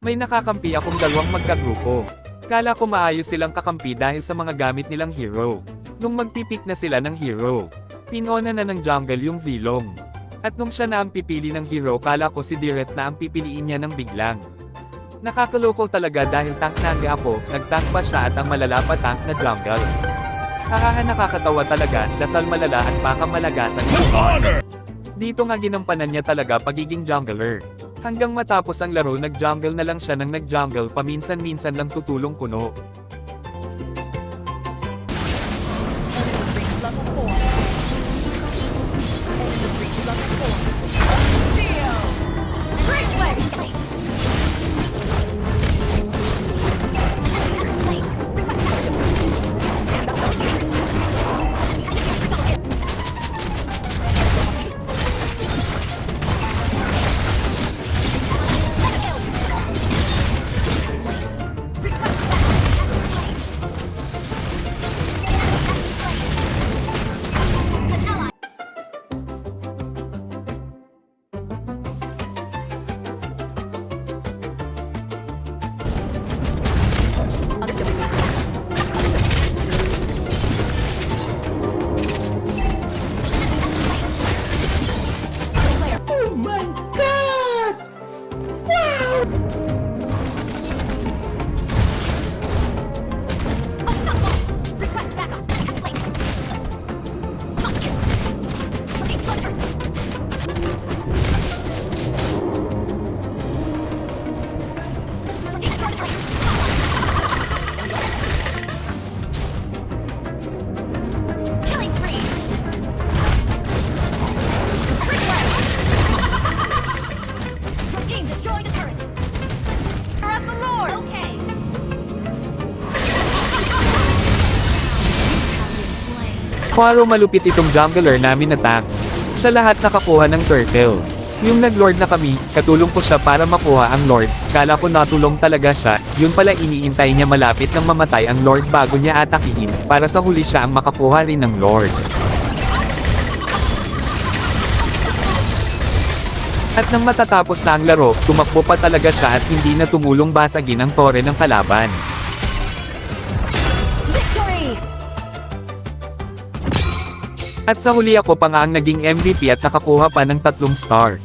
May nakakampi akong dalawang magkagrupo. Kala ko maayos silang kakampi dahil sa mga gamit nilang hero. Nung magpipik na sila ng hero, pinona na ng jungle yung Zilong. At nung siya na ang pipili ng hero, kala ko si Direct na ang pipiliin niya ng biglang. Nakakaloko talaga dahil tank na ako, nag-tank pa siya at ang malala pa tank na jungle. Hahaha, nakakatawa talaga, dasal malala at baka malagasan. Dito nga ginampanan niya talaga pagiging jungler. Hanggang matapos ang laro, nag-jungle na lang siya ng nag-jungle, paminsan-minsan lang tutulong kuno. Quaro, malupit itong jungler namin na tank. Siya lahat nakakuha ng turtle. Yung nag-lord na kami, katulong ko siya para makuha ang lord. Kala ko natulong talaga siya, yun pala iniintay niya malapit ng mamatay ang lord bago niya atakihin, para sa huli siya ang makakuha rin ng lord. At nang matatapos na ang laro, tumakbo pa talaga siya at hindi na tumulong basagin ang tore ng kalaban. At sa huli ako pa nga ang naging MVP at nakakuha pa ng 3 star.